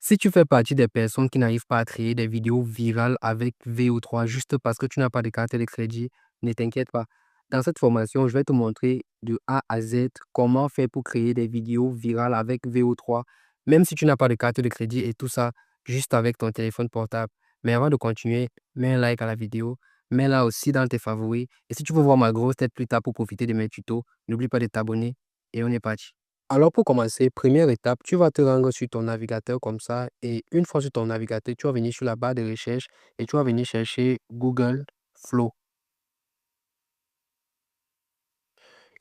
Si tu fais partie des personnes qui n'arrivent pas à créer des vidéos virales avec VO3 juste parce que tu n'as pas de carte de crédit, ne t'inquiète pas. Dans cette formation, je vais te montrer de A à Z comment faire pour créer des vidéos virales avec VO3, même si tu n'as pas de carte de crédit et tout ça juste avec ton téléphone portable. Mais avant de continuer, mets un like à la vidéo, mets-la aussi dans tes favoris. Et si tu veux voir ma grosse tête plus tard pour profiter de mes tutos, n'oublie pas de t'abonner et on est parti. Alors pour commencer, première étape, tu vas te rendre sur ton navigateur comme ça et une fois sur ton navigateur, tu vas venir sur la barre de recherche et tu vas venir chercher Google Flow.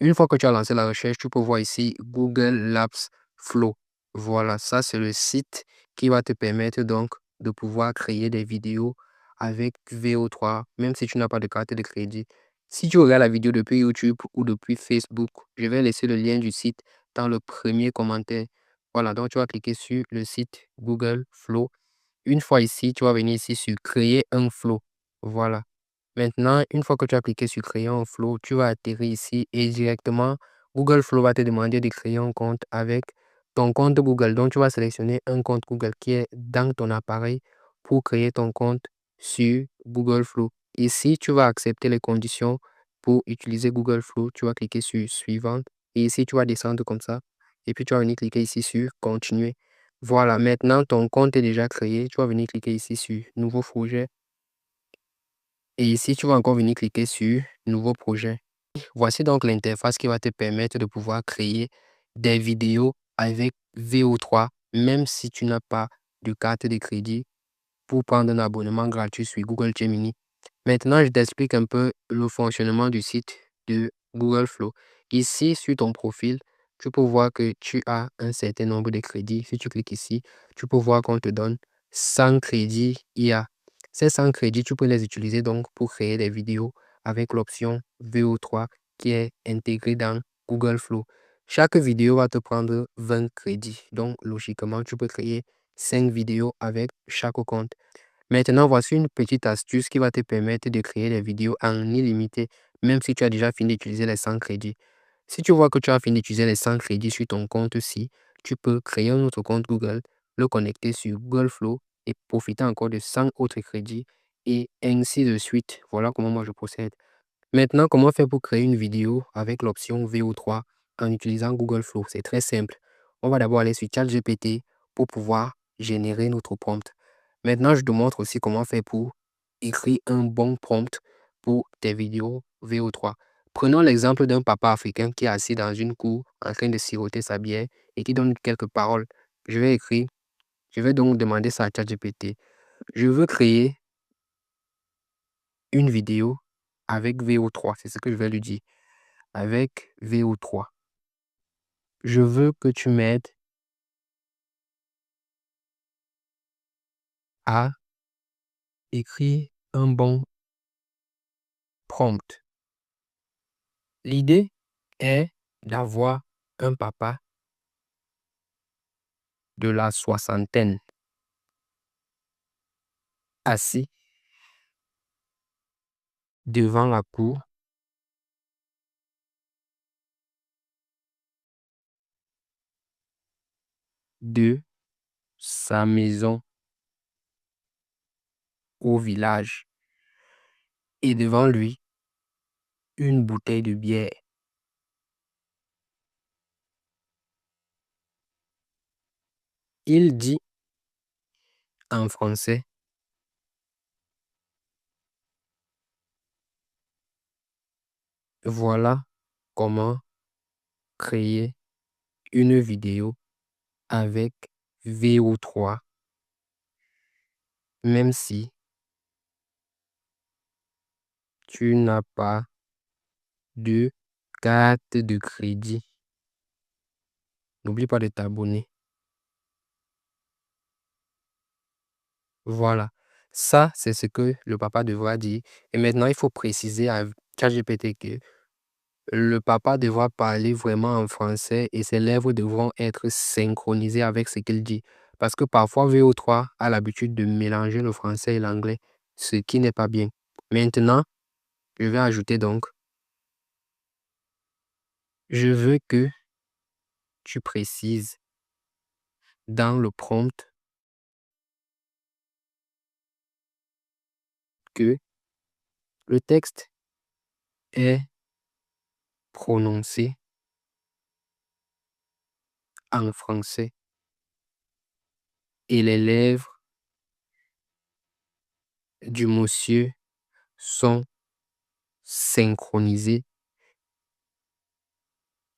Une fois que tu as lancé la recherche, tu peux voir ici Google Labs Flow. Voilà, ça c'est le site qui va te permettre donc de pouvoir créer des vidéos avec VO3, même si tu n'as pas de carte de crédit. Si tu regardes la vidéo depuis YouTube ou depuis Facebook, je vais laisser le lien du site dans le premier commentaire. Voilà, donc tu vas cliquer sur le site Google Flow. Une fois ici, tu vas venir ici sur créer un flow. Voilà. Maintenant, une fois que tu as cliqué sur créer un flow, tu vas atterrir ici et directement, Google Flow va te demander de créer un compte avec ton compte Google. Donc, tu vas sélectionner un compte Google qui est dans ton appareil pour créer ton compte sur Google Flow. Ici, tu vas accepter les conditions pour utiliser Google Flow. Tu vas cliquer sur suivante et ici, tu vas descendre comme ça. Et puis, tu vas venir cliquer ici sur continuer. Voilà, maintenant, ton compte est déjà créé. Tu vas venir cliquer ici sur nouveau projet. Et ici, tu vas encore venir cliquer sur nouveau projet. Voici donc l'interface qui va te permettre de pouvoir créer des vidéos avec VO3, même si tu n'as pas de carte de crédit pour prendre un abonnement gratuit sur Google Gemini. Maintenant, je t'explique un peu le fonctionnement du site de Google Flow. Ici, sur ton profil, tu peux voir que tu as un certain nombre de crédits. Si tu cliques ici, tu peux voir qu'on te donne 100 crédits IA. Ces 100 crédits, tu peux les utiliser donc pour créer des vidéos avec l'option VO3 qui est intégrée dans Google Flow. Chaque vidéo va te prendre 20 crédits. Donc, logiquement, tu peux créer 5 vidéos avec chaque compte. Maintenant, voici une petite astuce qui va te permettre de créer des vidéos en illimité, même si tu as déjà fini d'utiliser les 100 crédits. Si tu vois que tu as fini d'utiliser les 100 crédits sur ton compte-ci, tu peux créer un autre compte Google, le connecter sur Google Flow et profiter encore de 100 autres crédits et ainsi de suite. Voilà comment moi je procède. Maintenant, comment faire pour créer une vidéo avec l'option VO3 en utilisant Google Flow? C'est très simple. On va d'abord aller sur ChatGPT pour pouvoir générer notre prompt. Maintenant, je te montre aussi comment faire pour écrire un bon prompt pour tes vidéos VO3. Prenons l'exemple d'un papa africain qui est assis dans une cour en train de siroter sa bière et qui donne quelques paroles. Je vais donc demander ça à ChatGPT. Je veux créer une vidéo avec VO3, c'est ce que je vais lui dire. Avec VO3. Je veux que tu m'aides à écrire un bon prompt. L'idée est d'avoir un papa de la soixantaine assis devant la cour de sa maison au village et devant lui une bouteille de bière. Il dit en français: voilà comment créer une vidéo avec VO3, même si tu n'as pas de carte de crédit. N'oublie pas de t'abonner. Voilà. Ça, c'est ce que le papa devra dire. Et maintenant, il faut préciser à ChatGPT que le papa devra parler vraiment en français et ses lèvres devront être synchronisées avec ce qu'il dit. Parce que parfois, VO3 a l'habitude de mélanger le français et l'anglais, ce qui n'est pas bien. Maintenant, je vais ajouter donc, je veux que tu précises dans le prompt que le texte est prononcé en français et les lèvres du monsieur sont synchronisées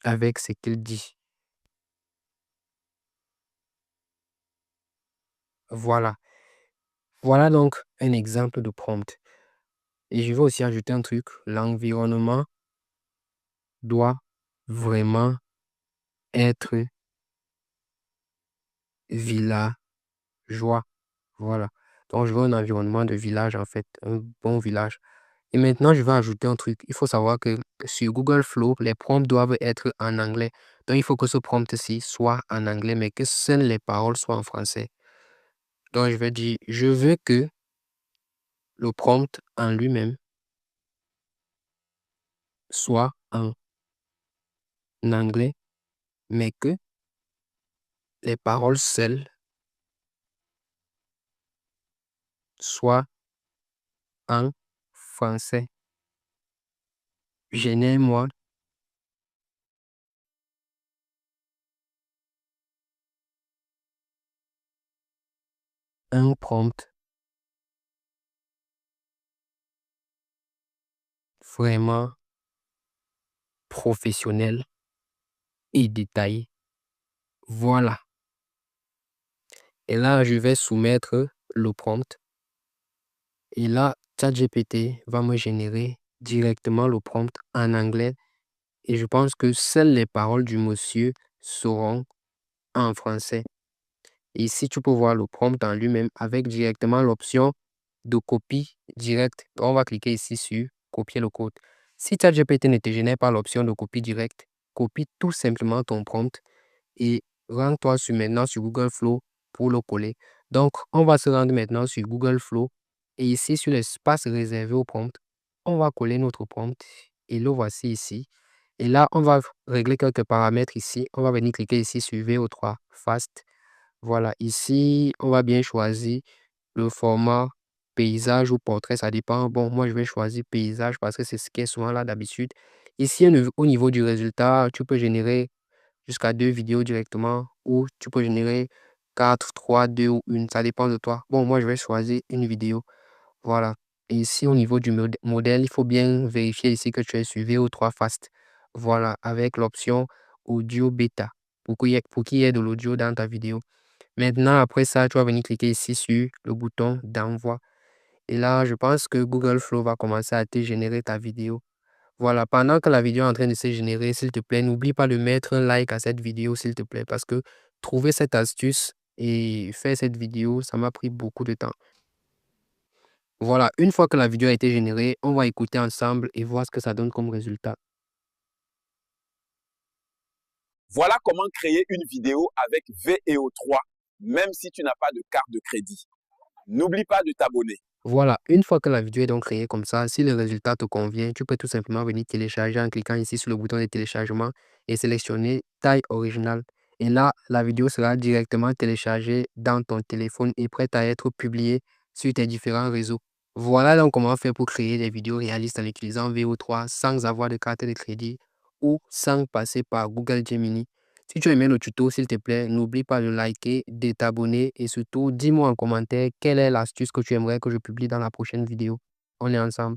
avec ce qu'il dit. Voilà. Voilà donc un exemple de prompt. Et je vais aussi ajouter un truc. L'environnement doit vraiment être villageois. Voilà. Donc, je veux un environnement de village, en fait, un bon village. Et maintenant, je vais ajouter un truc. Il faut savoir que sur Google Flow, les prompts doivent être en anglais. Donc, il faut que ce prompt-ci soit en anglais, mais que seules les paroles soient en français. Donc, je vais dire, je veux que le prompt en lui-même soit en anglais, mais que les paroles seules soient en français. Génère-moi un prompt vraiment professionnel et détaillé. Voilà. Et là, je vais soumettre le prompt. Et là, ChatGPT va me générer directement le prompt en anglais. Et je pense que seules les paroles du monsieur seront en français. Et ici, tu peux voir le prompt en lui-même avec directement l'option de copie directe. On va cliquer ici sur copier le code. Si ChatGPT ne te génère pas l'option de copie directe, copie tout simplement ton prompt et rends-toi maintenant sur Google Flow pour le coller. Donc, on va se rendre maintenant sur Google Flow et ici sur l'espace réservé au prompt, on va coller notre prompt et le voici ici. Et là, on va régler quelques paramètres ici. On va venir cliquer ici sur VO3 Fast. Voilà, ici, on va bien choisir le format paysage ou portrait, ça dépend. Bon, moi, je vais choisir paysage parce que c'est ce qui est souvent là d'habitude. Ici, au niveau du résultat, tu peux générer jusqu'à 2 vidéos directement ou tu peux générer 4, 3, 2 ou une. Ça dépend de toi. Bon, moi, je vais choisir une vidéo. Voilà. Et ici, au niveau du modèle, il faut bien vérifier ici que tu es sur VO3 Fast. Voilà, avec l'option audio bêta pour qu'il y ait de l'audio dans ta vidéo. Maintenant, après ça, tu vas venir cliquer ici sur le bouton d'envoi. Et là, je pense que Google Flow va commencer à te générer ta vidéo. Voilà, pendant que la vidéo est en train de se générer, s'il te plaît, n'oublie pas de mettre un like à cette vidéo, s'il te plaît, parce que trouver cette astuce et faire cette vidéo, ça m'a pris beaucoup de temps. Voilà, une fois que la vidéo a été générée, on va écouter ensemble et voir ce que ça donne comme résultat. Voilà comment créer une vidéo avec VEO3, même si tu n'as pas de carte de crédit. N'oublie pas de t'abonner. Voilà, une fois que la vidéo est donc créée comme ça, si le résultat te convient, tu peux tout simplement venir télécharger en cliquant ici sur le bouton de téléchargement et sélectionner taille originale. Et là, la vidéo sera directement téléchargée dans ton téléphone et prête à être publiée sur tes différents réseaux. Voilà donc comment faire pour créer des vidéos réalistes en utilisant VO3 sans avoir de carte de crédit ou sans passer par Google Gemini. Si tu as aimé le tuto, s'il te plaît, n'oublie pas de liker, de t'abonner et surtout, dis-moi en commentaire quelle est l'astuce que tu aimerais que je publie dans la prochaine vidéo. On est ensemble.